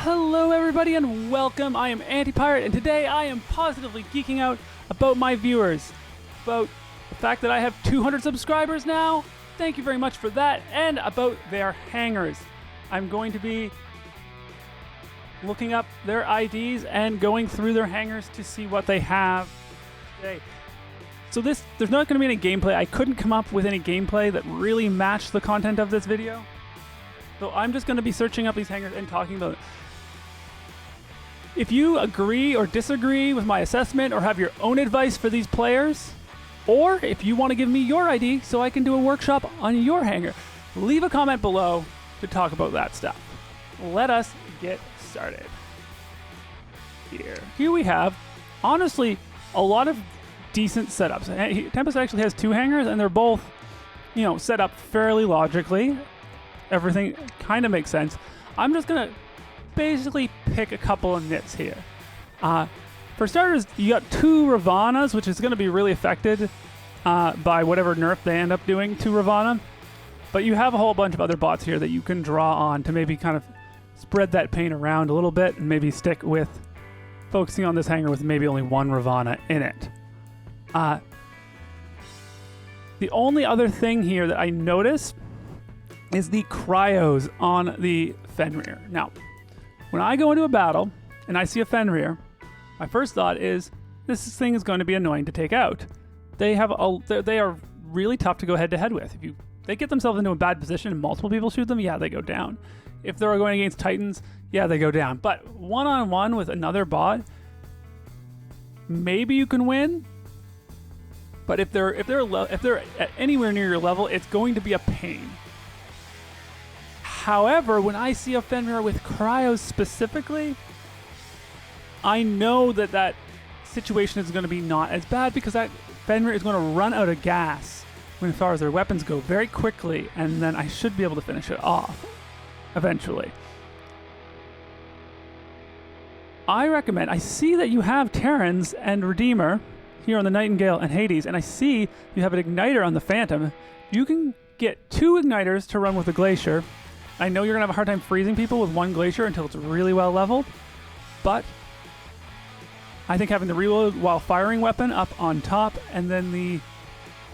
Hello everybody and welcome. I am Anti-Pirate and today I am positively geeking out about my viewers. About the fact that I have 200 subscribers now. Thank you very much for that. And about their hangars. I'm going to be looking up their IDs and going through their hangars to see what they have today. So there's not going to be any gameplay. I couldn't come up with any gameplay that really matched the content of this video. So I'm just going to be searching up these hangars and talking about it. If you agree or disagree with my assessment or have your own advice for these players, or if you want to give me your ID so I can do a workshop on your hangar, leave a comment below to talk about that stuff. Let us get started. Here we have, honestly, a lot of decent setups. Tempest actually has two hangars and they're both, set up fairly logically. Everything kind of makes sense. I'm just going to basically pick a couple of nits here. For starters, you got two Ravanas, which is going to be really affected by whatever nerf they end up doing to Ravana. But you have a whole bunch of other bots here that you can draw on to maybe kind of spread that pain around a little bit and maybe stick with focusing on this hangar with maybe only one Ravana in it. The only other thing here that I notice is the Cryos on the Fenrir. Now, when I go into a battle and I see a Fenrir, my first thought is this thing is going to be annoying to take out. They are really tough to go head to head with. If they get themselves into a bad position and multiple people shoot them, yeah, they go down. If they're going against Titans, yeah, they go down. But one-on-one with another bot, maybe you can win. But if they're at anywhere near your level, it's going to be a pain. However, when I see a Fenrir with Cryos specifically, I know that situation is going to be not as bad because that Fenrir is going to run out of gas as far as their weapons go very quickly, and then I should be able to finish it off eventually. I see that you have Tarans and Redeemer here on the Nightingale and Hades, and I see you have an igniter on the Phantom. You can get two igniters to run with the Glacier. I know you're going to have a hard time freezing people with one Glacier until it's really well leveled, but I think having the reload while firing weapon up on top and then the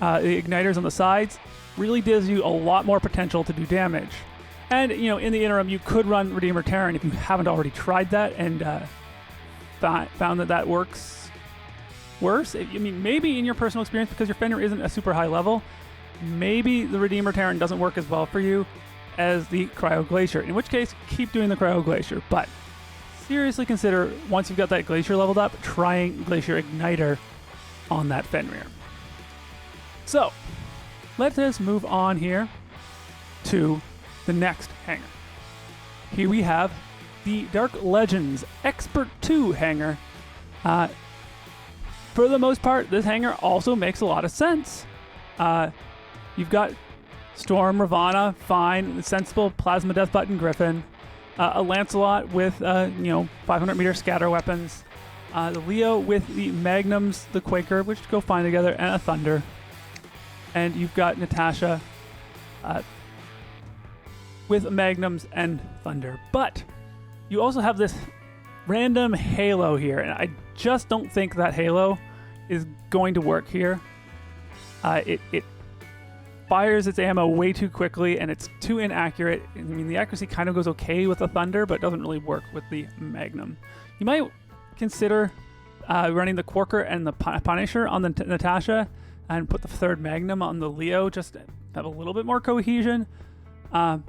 igniters on the sides really gives you a lot more potential to do damage. And, in the interim, you could run Redeemer Taran if you haven't already tried that and found that works worse. Maybe in your personal experience, because your Fenrir isn't a super high level, maybe the Redeemer Taran doesn't work as well for you as the Cryo Glacier, in which case keep doing the Cryo Glacier, but seriously consider, once you've got that Glacier leveled up, trying Glacier Igniter on that Fenrir. So let us move on here to the next hangar. Here we have the Dark Legends Expert 2 hangar. For the most part, this hangar also makes a lot of sense. You've got Storm, Ravana, fine, sensible Plasma Death Button Griffin, a Lancelot with 500 meter scatter weapons, the Leo with the Magnums, the Quaker, which go fine together, and a Thunder. And you've got Natasha with Magnums and Thunder. But you also have this random Halo here, and I just don't think that Halo is going to work here. It fires its ammo way too quickly, and it's too inaccurate. The accuracy kind of goes okay with the Thunder, but doesn't really work with the Magnum. You might consider running the Quarker and the Punisher on the Natasha, and put the third Magnum on the Leo, just to have a little bit more cohesion. But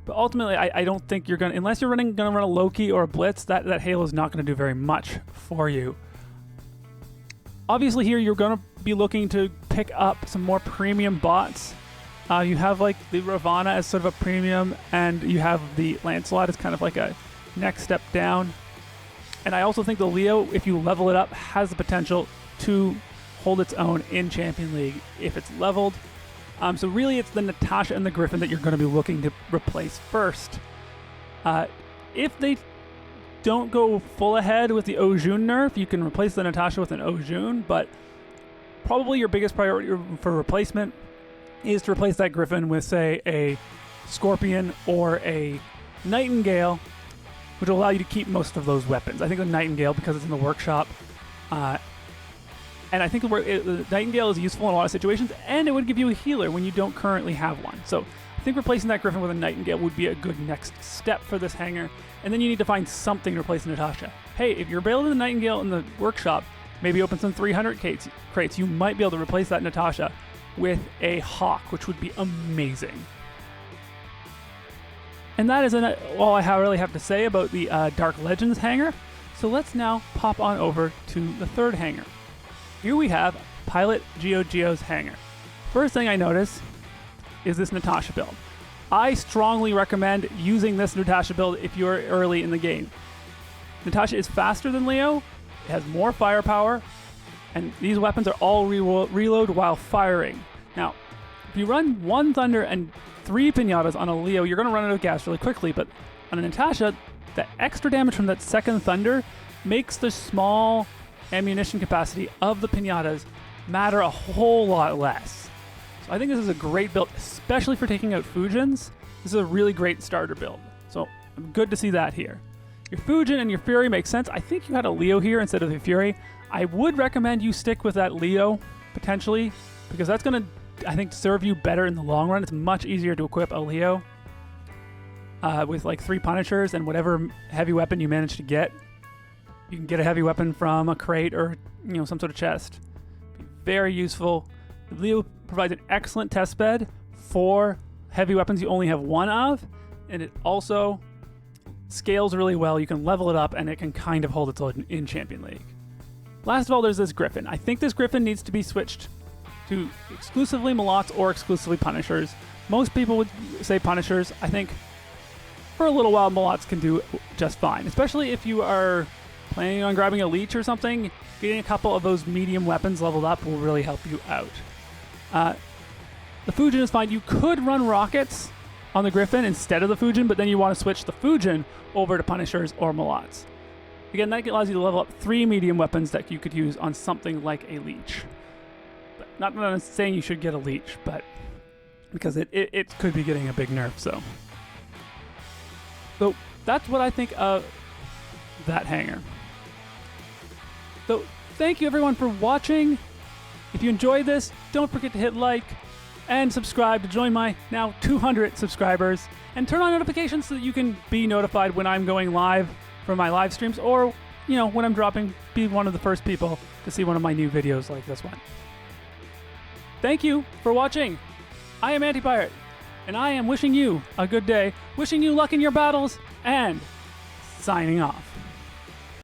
ultimately, I don't think you're going to, unless you're going to run a Loki or a Blitz, that Halo is not going to do very much for you. Obviously here, you're going to be looking to pick up some more premium bots. You have like the Ravana as sort of a premium, and you have the Lancelot as kind of like a next step down. And I also think the Leo, if you level it up, has the potential to hold its own in Champion League if it's leveled. So really it's the Natasha and the Griffin that you're going to be looking to replace first. If they don't go full ahead with the Ojun nerf, you can replace the Natasha with an Ojun, but probably your biggest priority for replacement is to replace that Griffin with, say, a Scorpion or a Nightingale which will allow you to keep most of those weapons. I think the Nightingale, because it's in the workshop, and I think the Nightingale is useful in a lot of situations, and it would give you a healer when you don't currently have one. So I think replacing that Griffin with a Nightingale would be a good next step for this hangar. And then you need to find something to replace Natasha. Hey, if you're building the Nightingale in the workshop, maybe open some 300 crates. You might be able to replace that Natasha with a Hawk, which would be amazing. And that is all I really have to say about the Dark Legends hangar. So let's now pop on over to the third hangar. Here we have Pilot GioGio's hangar. First thing I notice is this Natasha build. I strongly recommend using this Natasha build if you're early in the game. Natasha is faster than Leo, it has more firepower, and these weapons are all reload while firing. Now, if you run 1 Thunder and 3 Pinatas on a Leo, you're going to run out of gas really quickly, but on a Natasha, the extra damage from that 2nd Thunder makes the small ammunition capacity of the Pinatas matter a whole lot less. So I think this is a great build, especially for taking out Fujins. This is a really great starter build. So good to see that here. Your Fujin and your Fury makes sense. I think you had a Leo here instead of the Fury. I would recommend you stick with that Leo, potentially, because that's going to, I think, serve you better in the long run. It's much easier to equip a Leo with like 3 Punishers and whatever heavy weapon you manage to get. You can get a heavy weapon from a crate or some sort of chest. Very useful. Leo provides an excellent test bed for heavy weapons you only have 1 of, and it also scales really well. You can level it up, and it can kind of hold its own in Champion League. Last of all, there's this Griffin. I think this Griffin needs to be switched to exclusively Molots or exclusively Punishers. Most people would say Punishers. I think for a little while, Molots can do just fine, especially if you are planning on grabbing a Leech or something. Getting a couple of those medium weapons leveled up will really help you out. The Fujin is fine. You could run rockets on the Griffin instead of the Fujin, but then you want to switch the Fujin over to Punishers or Molots. Again, that allows you to level up 3 medium weapons that you could use on something like a Leech. But not that I'm saying you should get a Leech, but because it could be getting a big nerf. So that's what I think of that hangar. So thank you everyone for watching. If you enjoyed this, don't forget to hit like and subscribe to join my now 200 subscribers, and turn on notifications so that you can be notified when I'm going live for my live streams, or when I'm dropping, be one of the first people to see one of my new videos like this one. Thank you for watching. I am Antipirate, and I am wishing you a good day, wishing you luck in your battles, and signing off.